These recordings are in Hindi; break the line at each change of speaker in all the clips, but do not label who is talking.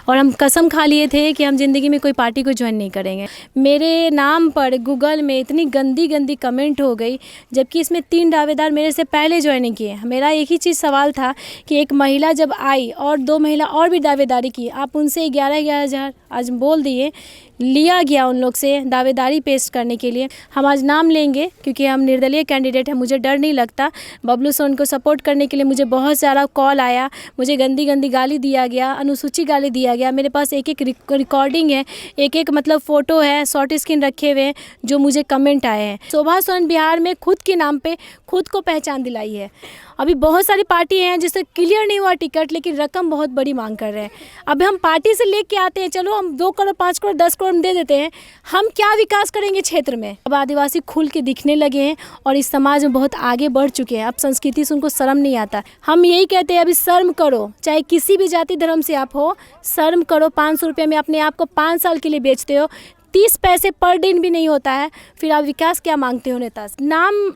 और हम कसम खा लिए थे कि हम ज़िंदगी में कोई पार्टी को ज्वाइन नहीं करेंगे। मेरे नाम पर गूगल में इतनी गंदी गंदी कमेंट हो गई, जबकि इसमें 3 दावेदार मेरे से पहले ज्वाइनिंग किए। मेरा एक ही चीज़ सवाल था कि एक महिला जब आई और 2 महिला और भी दावेदारी की, आप उनसे 11-11 हज़ार आज बोल दिए, लिया गया उन लोग से दावेदारी पेश करने के लिए। हम आज नाम लेंगे क्योंकि हम निर्दलीय कैंडिडेट हैं, मुझे डर नहीं लगता। बबलू सोन को सपोर्ट करने के लिए मुझे बहुत सारा कॉल आया, मुझे गंदी गंदी गाली दिया गया, अनुसूची गाली दिया गया। मेरे पास एक एक रिकॉर्डिंग है, एक एक मतलब फ़ोटो है, शॉर्ट स्क्रीन रखे हुए हैं जो मुझे कमेंट आए हैं। शोभा सोरेन बिहार में खुद के नाम पे खुद को पहचान दिलाई है। अभी बहुत सारी पार्टी हैं जिससे क्लियर नहीं हुआ टिकट, लेकिन रकम बहुत बड़ी मांग कर रहे हैं। अब हम पार्टी से लेके आते हैं, चलो हम 2 करोड़ 5 करोड़ 10 करोड़ दे देते हैं, हम क्या विकास करेंगे क्षेत्र में। अब आदिवासी खुल के दिखने लगे हैं और इस समाज में बहुत आगे बढ़ चुके हैं। अब संस्कृति से उनको शर्म नहीं आता। हम यही कहते हैं, अभी शर्म करो, चाहे किसी भी जाति धर्म से आप हो, शर्म करो। 500 रुपये में अपने आप को 5 साल के लिए बेचते हो, 30 पैसे पर दिन भी नहीं होता है, फिर आप विकास क्या मांगते हो नेता से। नाम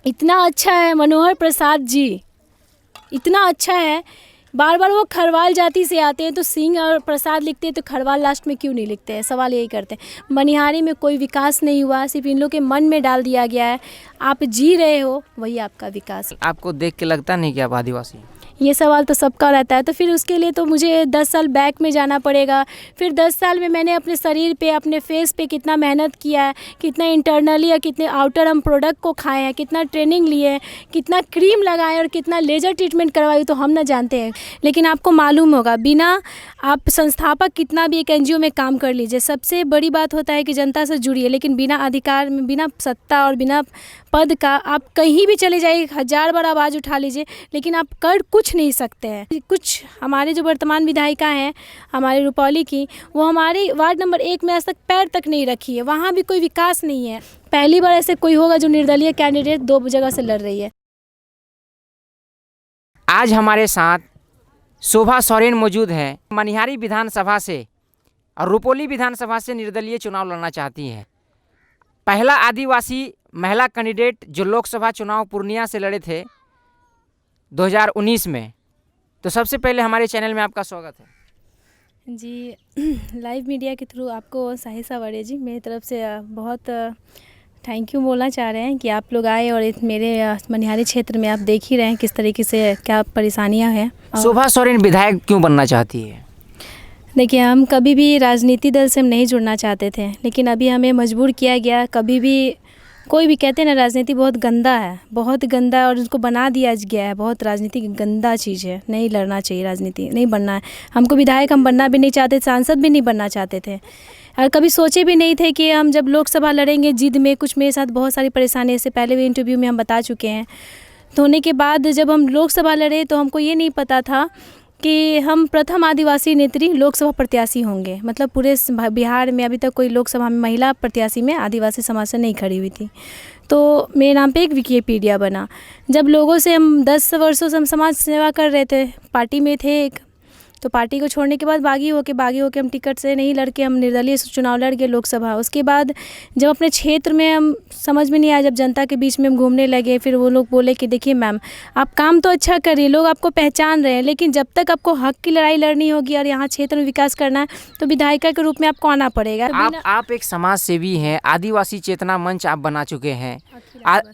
इतना अच्छा है, मनोहर प्रसाद जी इतना अच्छा है। बार बार वो खरवाल जाति से आते हैं तो सिंह और प्रसाद लिखते हैं, तो खरवाल लास्ट में क्यों नहीं लिखते हैं, सवाल यही करते हैं। मनिहारी में कोई विकास नहीं हुआ, सिर्फ इन लोग के मन में डाल दिया गया है। आप जी रहे हो, वही आपका विकास।
आपको देख के लगता नहीं कि आप आदिवासी हैं?
ये सवाल तो सबका रहता है। तो फिर उसके लिए तो मुझे 10 साल बैक में जाना पड़ेगा। फिर 10 साल में मैंने अपने शरीर पे, अपने फेस पे कितना मेहनत किया है, कितना इंटरनली या कितने आउटर हम प्रोडक्ट को खाए हैं, कितना ट्रेनिंग लिए हैं, कितना क्रीम लगाए और कितना लेज़र ट्रीटमेंट करवाई, तो हम ना जानते हैं। लेकिन आपको मालूम होगा, बिना आप संस्थापक कितना भी एक एनजीओ में काम कर लीजिए, सबसे बड़ी बात होता है कि जनता से जुड़िए। लेकिन बिना अधिकार में, बिना सत्ता और बिना पद का आप कहीं भी चले जाइए, 1000 बार आवाज़ उठा लीजिए, लेकिन आप कर कुछ नहीं सकते हैं। कुछ हमारे जो वर्तमान विधायिका हैं हमारे रुपौली की, वो हमारे वार्ड नंबर 1 में आज तक पैर तक नहीं रखी है, वहाँ भी कोई विकास नहीं है। पहली बार ऐसे कोई होगा जो निर्दलीय कैंडिडेट 2 जगह से लड़ रही है।
आज हमारे साथ शोभा सोरेन मौजूद है। मनिहारी विधानसभा से और रुपौली विधानसभा से निर्दलीय चुनाव लड़ना चाहती हैं। पहला आदिवासी महिला कैंडिडेट जो लोकसभा चुनाव पूर्णिया से लड़े थे 2019 में। तो सबसे पहले हमारे चैनल में आपका स्वागत है
जी। लाइव मीडिया के थ्रू आपको साहिल सावरे जी मेरी तरफ से बहुत थैंक यू बोलना चाह रहे हैं कि आप लोग आए और मेरे मनिहारी क्षेत्र में आप देख ही रहे हैं किस तरीके से क्या परेशानियां हैं।
शोभा सोरेन विधायक क्यों बनना चाहती है?
देखिए, हम कभी भी राजनीति दल से हम नहीं जुड़ना चाहते थे, लेकिन अभी हमें मजबूर किया गया। कभी भी कोई भी कहते हैं ना, राजनीति बहुत गंदा है, बहुत गंदा, और उसको बना दिया गया है। बहुत राजनीति गंदा चीज़ है, नहीं लड़ना चाहिए, राजनीति नहीं बनना है। हमको विधायक हम बनना भी नहीं चाहते, सांसद भी नहीं बनना चाहते थे, और कभी सोचे भी नहीं थे कि हम जब लोकसभा लड़ेंगे। जिद में कुछ मेरे साथ बहुत सारी परेशानी, इससे पहले भी इंटरव्यू में हम बता चुके हैं। तो होने के बाद जब हम लोकसभा लड़े तो हमको ये नहीं पता था कि हम प्रथम आदिवासी नेत्री लोकसभा प्रत्याशी होंगे। मतलब पूरे बिहार में अभी तक कोई लोकसभा में महिला प्रत्याशी में आदिवासी समाज से नहीं खड़ी हुई थी। तो मेरे नाम पे एक विकिपीडिया बना। जब लोगों से हम 10 वर्षों से हम समाज सेवा कर रहे थे, पार्टी में थे एक, तो पार्टी को छोड़ने के बाद बागी होके हम टिकट से नहीं लड़के हम निर्दलीय चुनाव लड़ गए लोकसभा। उसके बाद जब अपने क्षेत्र में हम समझ में नहीं आया, जब जनता के बीच में हम घूमने लगे, फिर वो लोग बोले कि देखिए मैम, आप काम तो अच्छा करिए, लोग आपको पहचान रहे हैं, लेकिन जब तक आपको हक की लड़ाई लड़नी होगी और यहाँ क्षेत्र में विकास करना है तो विधायिका के रूप में आपको आना पड़ेगा।
आप एक समाज सेवी हैं, आदिवासी चेतना मंच आप बना चुके हैं,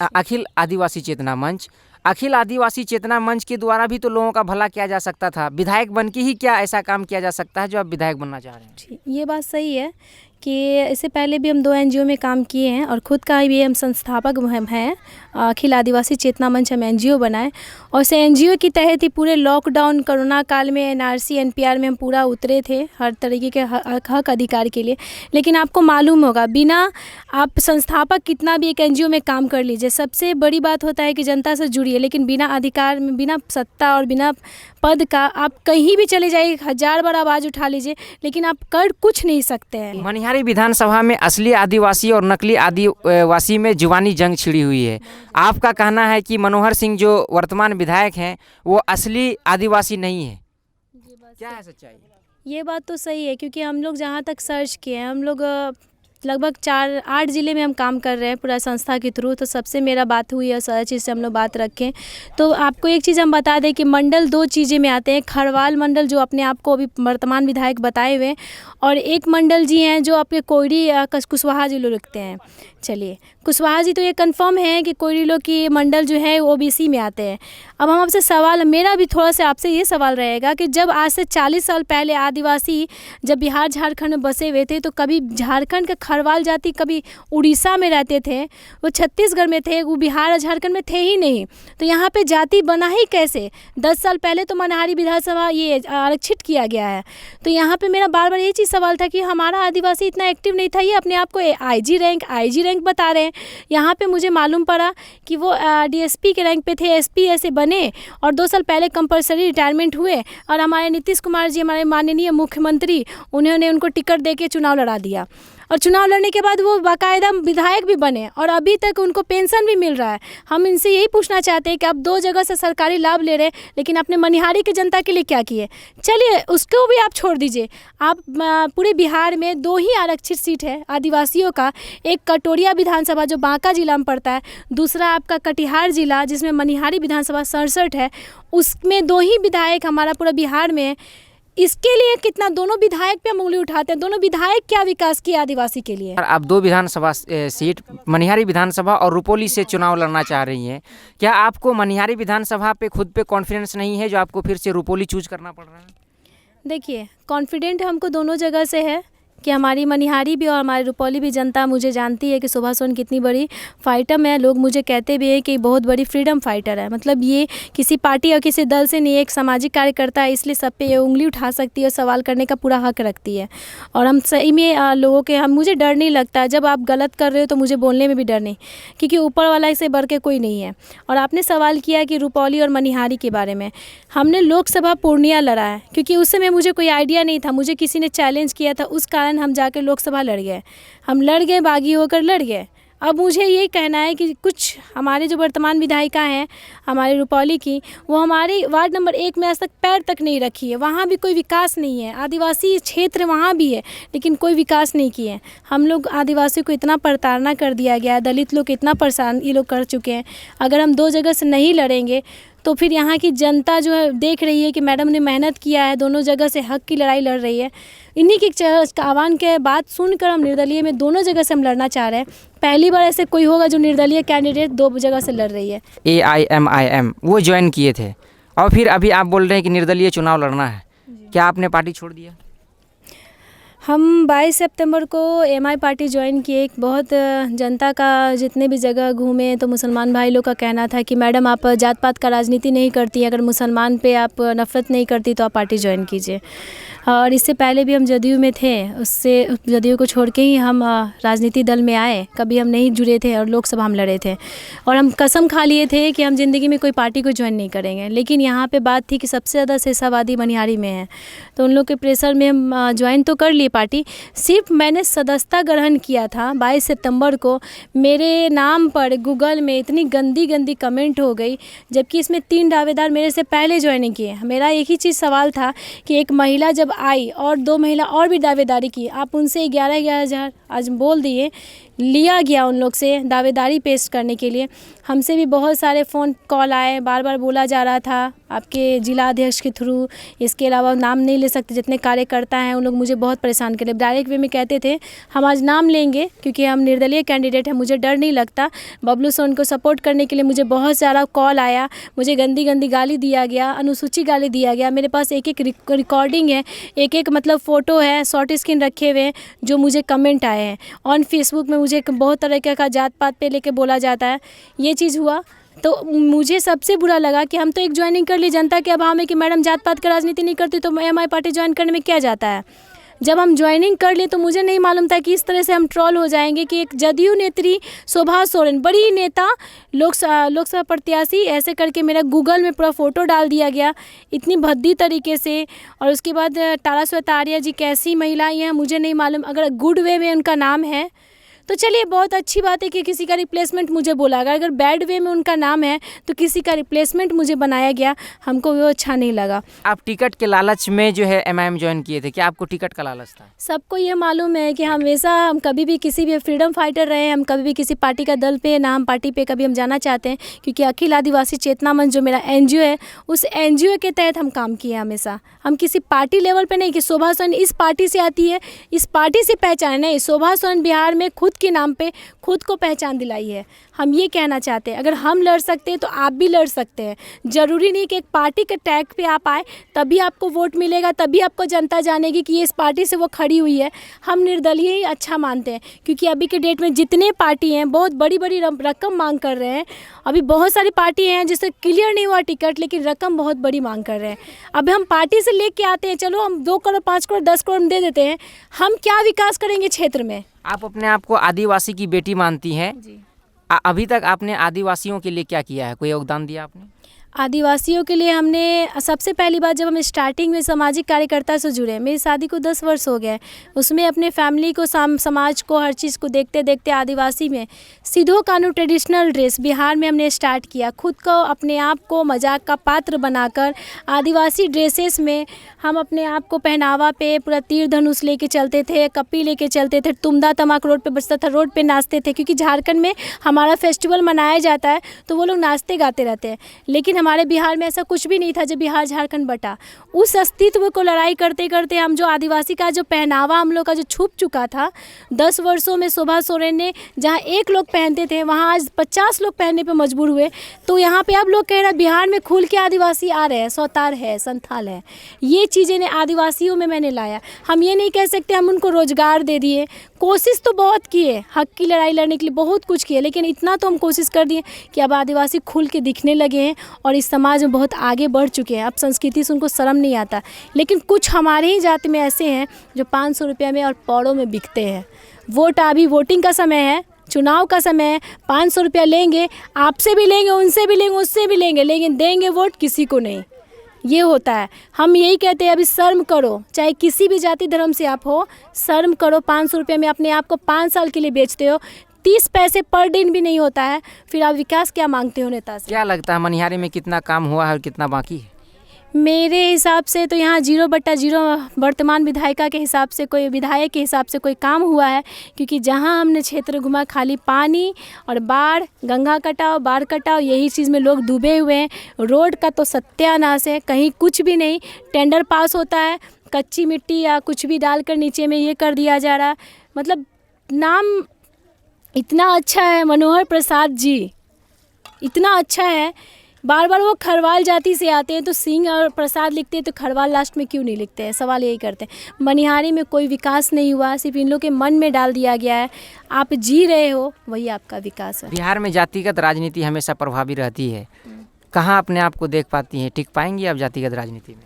अखिल आदिवासी चेतना मंच। अखिल आदिवासी चेतना मंच के द्वारा भी तो लोगों का भला किया जा सकता था। विधायक बन के ही क्या ऐसा काम किया जा सकता है जो आप विधायक बनना चाह रहे हैं?
ये बात सही है कि इससे पहले भी हम 2 एनजीओ में काम किए हैं और ख़ुद का भी हम संस्थापक हैं। अखिल आदिवासी चेतना मंच हम एनजीओ बनाए और से एनजीओ की तहत ही पूरे लॉकडाउन कोरोना काल में एनआरसी एनपीआर में हम पूरा उतरे थे हर तरीके के हक अधिकार के लिए। लेकिन आपको मालूम होगा, बिना आप संस्थापक कितना भी एक एनजीओ में काम कर लीजिए, सबसे बड़ी बात होता है कि जनता से जुड़िए। लेकिन बिना अधिकार में, बिना सत्ता और बिना पद का आप कहीं भी चले जाइए, 1000 बार आवाज़ उठा लीजिए, लेकिन आप कर कुछ नहीं सकते हैं।
मनिहारी विधानसभा में असली आदिवासी और नकली आदिवासी में जुबानी जंग छिड़ी हुई है। आपका कहना है कि मनोहर सिंह जो वर्तमान विधायक हैं वो असली आदिवासी नहीं है, क्या है सच्चाई?
ये बात तो सही है, क्योंकि हम लोग जहाँ तक सर्च किए हैं, हम लोग लगभग 4-8 ज़िले में हम काम कर रहे हैं पूरा संस्था के थ्रू। तो सबसे मेरा बात हुई है, सारी चीज़ से हम लोग बात रखें। तो आपको एक चीज़ हम बता दें कि मंडल 2 चीज़ें में आते हैं। खरवाल मंडल जो अपने आप को अभी वर्तमान विधायक बताए हुए हैं, और एक मंडल जी हैं जो आपके कोयरी कुशवाहा जी लोग रखते हैं। चलिए, कुशवाहा जी तो ये कंफर्म है कि कोयरी लोग की मंडल जो है ओबीसी में आते हैं। अब हम आपसे सवाल, मेरा भी थोड़ा सा आपसे ये सवाल रहेगा कि जब आज से 40 साल पहले आदिवासी जब बिहार झारखंड में बसे हुए थे, तो कभी झारखंड के खरवाल जाति कभी उड़ीसा में रहते थे, वो छत्तीसगढ़ में थे, वो बिहार और झारखंड में थे ही नहीं। तो यहाँ पे जाति बना ही कैसे? 10 साल पहले तो मनिहारी विधानसभा ये आरक्षित किया गया है। तो यहाँ पे मेरा बार बार ये चीज़ सवाल था कि हमारा आदिवासी इतना एक्टिव नहीं था। ये अपने आप को आईजी रैंक बता रहे हैं। यहाँ पे मुझे मालूम पड़ा कि वो डीएसपी के रैंक पे थे, एसपी ऐसे बने, और 2 साल पहले कंपलसरी रिटायरमेंट हुए, और हमारे नीतीश कुमार जी, हमारे माननीय मुख्यमंत्री, उन्होंने उनको टिकट दे के चुनाव लड़ा दिया, और चुनाव लड़ने के बाद वो बाकायदा विधायक भी बने, और अभी तक उनको पेंशन भी मिल रहा है। हम इनसे यही पूछना चाहते हैं कि आप 2 जगह से सरकारी लाभ ले रहे हैं, लेकिन अपने मनिहारी की जनता के लिए क्या किए? चलिए, उसको भी आप छोड़ दीजिए। आप पूरे बिहार में 2 ही आरक्षित सीट है आदिवासियों का। एक कटोरिया विधानसभा जो बांका जिला में पड़ता है, दूसरा आपका कटिहार जिला जिसमें मनिहारी विधानसभा 67 है, उसमें 2 ही विधायक हमारा पूरा बिहार में है। इसके लिए कितना दोनों विधायक पे हम उंगली उठाते हैं? दोनों विधायक क्या विकास किया आदिवासी के लिए?
आप 2 विधानसभा सीट मनिहारी विधानसभा और रुपौली से चुनाव लड़ना चाह रही हैं। क्या आपको मनिहारी विधानसभा पे खुद पे कॉन्फिडेंस नहीं है जो आपको फिर से रुपौली चूज करना पड़ रहा है?
देखिए, कॉन्फिडेंट हमको दोनों जगह से है कि हमारी मनिहारी भी और हमारी रुपौली भी जनता मुझे जानती है कि शोभा सोरेन कितनी बड़ी फाइटर है। लोग मुझे कहते भी हैं कि बहुत बड़ी फ्रीडम फाइटर है। मतलब ये किसी पार्टी और किसी दल से नहीं, एक सामाजिक कार्यकर्ता है, इसलिए सब पे ये उंगली उठा सकती है और सवाल करने का पूरा हक रखती है। और हम सही में लोगों के, हम मुझे डर नहीं लगता है। जब आप गलत कर रहे हो तो मुझे बोलने में भी डर नहीं, क्योंकि ऊपर वाला से बढ़ के कोई नहीं है। और आपने सवाल किया कि रुपौली और मनिहारी के बारे में, हमने लोकसभा पूर्णिया लड़ा है, क्योंकि उस समय मुझे कोई आइडिया नहीं था, मुझे किसी ने चैलेंज किया था, उस कारण हम जाकर लोकसभा लड़ गए। हम लड़ गए, बागी होकर लड़ गए। अब मुझे ये कहना है कि कुछ हमारे जो वर्तमान विधायिका हैं हमारे रुपौली की, वो हमारे वार्ड नंबर 1 में आज तक पैर तक नहीं रखी है। वहाँ भी कोई विकास नहीं है। आदिवासी क्षेत्र वहाँ भी है, लेकिन कोई विकास नहीं किए। हम लोग आदिवासी को इतना प्रताड़ना कर दिया गया है, दलित लोग इतना परेशान ये लोग कर चुके हैं। अगर हम 2 जगह से नहीं लड़ेंगे तो फिर यहाँ की जनता जो है देख रही है कि मैडम ने मेहनत किया है, दोनों जगह से हक की लड़ाई लड़ रही है। इन्हीं की आह्वान के बात सुनकर हम निर्दलीय में दोनों जगह से हम लड़ना चाह रहे हैं। पहली बार ऐसे कोई होगा जो निर्दलीय कैंडिडेट 2 जगह से लड़ रही है।
AIMIM वो ज्वाइन किए थे, और फिर अभी आप बोल रहे हैं कि निर्दलीय चुनाव लड़ना है। क्या आपने पार्टी छोड़ दिया?
हम 22 सितंबर को MI पार्टी ज्वाइन किए। बहुत जनता का जितने भी जगह घूमे तो मुसलमान भाई लोग का कहना था कि मैडम आप जात पात का राजनीति नहीं करती, अगर मुसलमान पे आप नफ़रत नहीं करती तो आप पार्टी ज्वाइन कीजिए। और इससे पहले भी हम जदयू में थे, उससे जदयू को छोड़ के ही हम राजनीति दल में आए। कभी हम नहीं जुड़े थे और लोकसभा हम लड़े थे, और हम कसम खा लिए थे कि हम ज़िंदगी में कोई पार्टी को ज्वाइन नहीं करेंगे। लेकिन यहाँ पे बात थी कि सबसे ज़्यादा शेषावादी मनिहारी में है, तो उन लोग के प्रेशर में हम ज्वाइन तो कर लिए पार्टी। सिर्फ मैंने सदस्यता ग्रहण किया था 22 सितंबर को। मेरे नाम पर गूगल में इतनी गंदी कमेंट हो गई, जबकि इसमें 3 दावेदार मेरे से पहले ज्वाइनिंग किए। मेरा एक ही चीज़ सवाल था कि एक महिला जब आई और 2 महिला और भी दावेदारी की, आप उनसे 11 हज़ार आज बोल दिए, लिया गया उन लोग से दावेदारी पेश करने के लिए। हमसे भी बहुत सारे फ़ोन कॉल आए, बार बार बोला जा रहा था आपके जिला अध्यक्ष के थ्रू, इसके अलावा नाम नहीं ले सकते, जितने कार्यकर्ता हैं उन लोग मुझे बहुत परेशान करे। डायरेक्ट वे में कहते थे हम आज नाम लेंगे क्योंकि हम निर्दलीय कैंडिडेट हैं, मुझे डर नहीं लगता। बबलू सोरेन को सपोर्ट करने के लिए मुझे बहुत सारा कॉल आया, मुझे गंदी गाली दिया गया, अनुसूची गाली दिया गया। मेरे पास एक रिकॉर्डिंग है, एक मतलब फ़ोटो है, शॉर्ट स्क्रीन रखे हुए हैं जो मुझे कमेंट आए हैं। ऑन फेसबुक में मुझे बहुत तरह का जात पात पे लेके बोला जाता है। ये चीज़ हुआ तो मुझे सबसे बुरा लगा कि हम तो एक ज्वाइनिंग कर ली, जनता के अभाव में कि मैडम जात पात का राजनीति नहीं करती तो MI पार्टी ज्वाइन करने में क्या जाता है। जब हम ज्वाइनिंग कर लिए तो मुझे नहीं मालूम था कि इस तरह से हम ट्रोल हो जाएंगे कि एक जदयू नेत्री शोभा सोरेन, बड़ी नेता, लोकसभा प्रत्याशी, ऐसे करके मेरा गूगल में पूरा फ़ोटो डाल दिया गया इतनी भद्दी तरीके से। और उसके बाद तारा श्वेता आर्या जी कैसी महिला हैं मुझे नहीं मालूम, अगर गुड वे में उनका नाम है तो चलिए बहुत अच्छी बात है कि किसी का रिप्लेसमेंट मुझे बोला गया। अगर बैड वे में उनका नाम है तो किसी का रिप्लेसमेंट मुझे बनाया गया, हमको वो अच्छा नहीं लगा।
आप टिकट के लालच में जो है एमआईएम ज्वाइन किए थे, क्या आपको टिकट का लालच था?
सबको ये मालूम है कि हमेशा हम कभी भी किसी भी फ्रीडम फाइटर रहे, हम कभी भी किसी पार्टी का दल पे ना हम पार्टी पे कभी हम जाना चाहते हैं, क्योंकि अखिल आदिवासी चेतना मंच जो मेरा एनजीओ है, उस एनजीओ के तहत हम काम किए हमेशा। हम किसी पार्टी लेवल पे नहीं कि शोभा सोरेन इस पार्टी से आती है, इस पार्टी से पहचान नहीं। शोभा सोरेन बिहार में खुद के नाम पे खुद को पहचान दिलाई है। हम ये कहना चाहते हैं, अगर हम लड़ सकते हैं तो आप भी लड़ सकते हैं। ज़रूरी नहीं कि एक पार्टी के टैग पे आप आए तभी आपको वोट मिलेगा, तभी आपको जनता जानेगी कि ये इस पार्टी से वो खड़ी हुई है। हम निर्दलीय ही अच्छा मानते हैं, क्योंकि अभी के डेट में जितने पार्टी हैं बहुत बड़ी बड़ी रकम मांग कर रहे हैं। अभी बहुत सारी पार्टी हैं जिससे क्लियर नहीं हुआ टिकट, लेकिन रकम बहुत बड़ी मांग कर रहे हैं। अब हम पार्टी से लेके आते हैं, चलो हम 2 करोड़ 5 करोड़ 10 करोड़ दे देते हैं, हम क्या विकास करेंगे क्षेत्र में?
आप अपने आप को आदिवासी की बेटी मानती हैं
जी।
अभी तक आपने आदिवासियों के लिए क्या किया है? कोई योगदान दिया आपने?
आदिवासियों के लिए हमने सबसे पहली बात, जब हम स्टार्टिंग में सामाजिक कार्यकर्ता से जुड़े, मेरी शादी को 10 वर्ष हो गए, उसमें अपने फैमिली को समाज को हर चीज़ को देखते देखते आदिवासी में सीधो कानून ट्रेडिशनल ड्रेस बिहार में हमने स्टार्ट किया। खुद को अपने आप को मजाक का पात्र बनाकर आदिवासी ड्रेसेस में हम अपने आप को पहनावा पे पूरा तीर धनुष लेके चलते थे, कपी लेके चलते थे, तुम्दा तमाक रोड पे बजता था, रोड पे नाचते थे, क्योंकि झारखंड में हमारा फेस्टिवल मनाया जाता है तो वो लोग नाचते गाते रहते हैं। लेकिन हमारे बिहार में ऐसा कुछ भी नहीं था। जब बिहार झारखंड बटा, उस अस्तित्व को लड़ाई करते करते हम जो आदिवासी का जो पहनावा हम लोग का जो छुप चुका था 10 वर्षों में, शोभा सोरेन ने जहाँ 1 लोग पहनते थे वहाँ आज 50 लोग पहनने पे मजबूर हुए। तो यहाँ पे अब लोग कह रहे हैं बिहार में खुल के आदिवासी आ रहे हैं, सौतार है, संथाल है। ये चीज़ें ने आदिवासियों में मैंने लाया। हम ये नहीं कह सकते हम उनको रोजगार दे दिए, कोशिश तो बहुत किए, हक की लड़ाई लड़ने के लिए बहुत कुछ किए, लेकिन इतना तो हम कोशिश कर दिए कि अब आदिवासी खुल के दिखने लगे हैं और इस समाज में बहुत आगे बढ़ चुके हैं। अब संस्कृति से उनको शर्म नहीं आता। लेकिन कुछ हमारे ही जाति में ऐसे हैं जो 500 रुपये में और पौड़ों में बिकते हैं। वोट, अभी वोटिंग का समय है, चुनाव का समय है, 500 रुपया लेंगे, आपसे भी लेंगे, उनसे भी लेंगे, उससे भी लेंगे, लेकिन देंगे वोट किसी को नहीं। ये होता है। हम यही कहते हैं अभी शर्म करो, चाहे किसी भी जाति धर्म से आप हो, शर्म करो। 500 रुपये में अपने आप को 5 साल के लिए बेचते हो, 30 पैसे पर दिन भी नहीं होता है, फिर आप विकास क्या मांगते हो नेता से?
क्या लगता है मनिहारी में कितना काम हुआ है और कितना बाकी है?
मेरे हिसाब से तो यहाँ 0/0 वर्तमान विधायिका के हिसाब से, कोई विधायक के हिसाब से कोई काम हुआ है, क्योंकि जहाँ हमने क्षेत्र घुमा खाली पानी और बाढ़, गंगा कटाव, बाढ़ कटाव, यही चीज़ में लोग डूबे हुए हैं। रोड का तो सत्यानाश है, कहीं कुछ भी नहीं। टेंडर पास होता है, कच्ची मिट्टी या कुछ भी डालकर नीचे में ये कर दिया जा रहा है। मतलब नाम इतना अच्छा है, मनोहर प्रसाद जी इतना अच्छा है, बार बार वो खरवाल जाति से आते हैं तो सिंह और प्रसाद लिखते हैं, तो खरवाल लास्ट में क्यों नहीं लिखते हैं? सवाल यही करते हैं। मनिहारी में कोई विकास नहीं हुआ, सिर्फ इन लोग के मन में डाल दिया गया है। आप जी रहे हो, वही आपका विकास है।
बिहार में जातिगत राजनीति हमेशा प्रभावी रहती है, कहाँ अपने आप को देख पाती हैं? टिक पाएंगी आप जातिगत राजनीति में?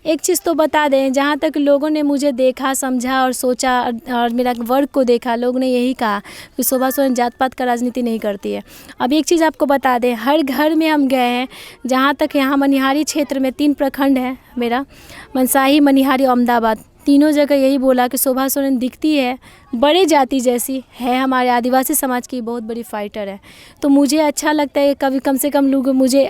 एक चीज़ तो बता दें, जहाँ तक लोगों ने मुझे देखा, समझा और सोचा और मेरा वर्क को देखा, लोगों ने यही कहा कि शोभा सोरेन जात पात का राजनीति नहीं करती है। अब एक चीज़ आपको बता दें, हर घर में हम गए हैं, जहाँ तक यहाँ मनिहारी क्षेत्र में 3 प्रखंड है मेरा, मनसाही, मनिहारी, अहमदाबाद, तीनों जगह यही बोला कि शोभा सोरेन दिखती है बड़े जाति जैसी है, हमारे आदिवासी समाज की बहुत बड़ी फाइटर है। तो मुझे अच्छा लगता है, कभी कम से कम लोग मुझे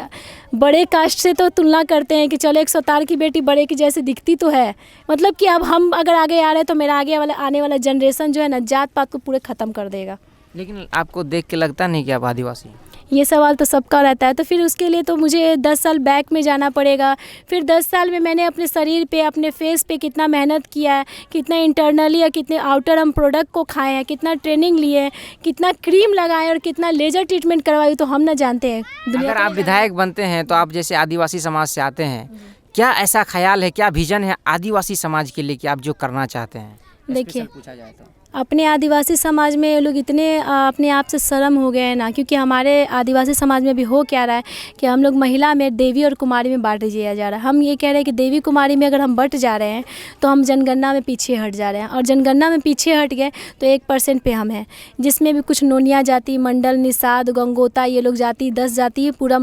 बड़े कास्ट से तो तुलना करते हैं कि चलो एक सौतार की बेटी बड़े की जैसे दिखती तो है। मतलब कि अब हम अगर आगे आ रहे हैं तो मेरा आने वाला जनरेशन जो है ना, जात पात को पूरे ख़त्म कर देगा।
लेकिन आपको देख के लगता नहीं कि आप आदिवासी हैं?
ये सवाल तो सबका रहता है। तो फिर उसके लिए तो मुझे 10 साल बैक में जाना पड़ेगा। फिर 10 साल में मैंने अपने शरीर पे, अपने फेस पे कितना मेहनत किया है, कितना इंटरनली या कितने आउटर हम प्रोडक्ट को खाए हैं, कितना ट्रेनिंग लिए हैं, कितना क्रीम लगाए और कितना लेजर ट्रीटमेंट करवाई, तो हम ना जानते हैं।
अगर आप विधायक बनते हैं तो आप जैसे आदिवासी समाज से आते हैं, क्या ऐसा ख्याल है, क्या विजन है आदिवासी समाज के लिए कि आप जो करना चाहते हैं?
देखिए,
पूछा जाए तो
अपने आदिवासी समाज में लोग इतने अपने आप से शर्म हो गए हैं ना, क्योंकि हमारे आदिवासी समाज में भी हो क्या रहा है कि हम लोग महिला में देवी और कुमारी में बांट दिया जा रहा है। हम ये कह रहे हैं कि देवी कुमारी में अगर हम बट जा रहे हैं तो हम जनगणना में पीछे हट जा रहे हैं, और जनगणना में पीछे हट गए तो 1% पे हम हैं, जिसमें भी कुछ नोनिया जाति, मंडल, निषाद, गंगोता, ये लोग जाति 10 जाति पूरा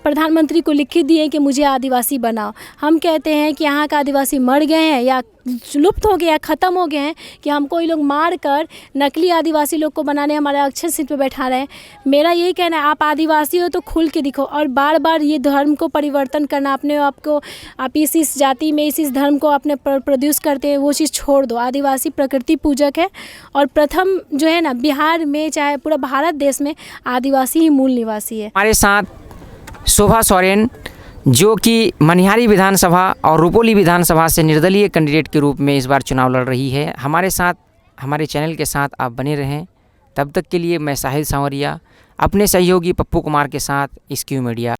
प्रधानमंत्री को लिखित दिए कि मुझे आदिवासी बनाओ। हम कहते हैं कि यहाँ का आदिवासी मर गए हैं या लुप्त हो गया, ख़त्म हो गए हैं, कि हमको ये लोग लोग मार कर नकली आदिवासी लोग को बनाने हमारे अक्षर सीट पे बैठा रहे हैं। मेरा यही कहना है, आप आदिवासी हो तो खुल के दिखो, और बार बार ये धर्म को परिवर्तन करना, अपने आप को आप इस जाति में इस धर्म को अपने प्रोड्यूस करते हैं, वो चीज़ छोड़ दो। आदिवासी प्रकृति पूजक है, और प्रथम जो है ना, बिहार में चाहे पूरा भारत देश में आदिवासी ही मूल निवासी है।
हमारे साथ शोभा सोरेन, जो कि मनिहारी विधानसभा और रुपोली विधानसभा से निर्दलीय कैंडिडेट के रूप में इस बार चुनाव लड़ रही है। हमारे साथ, हमारे चैनल के साथ आप बने रहें। तब तक के लिए मैं साहिल सांवरिया अपने सहयोगी पप्पू कुमार के साथ SQ मीडिया।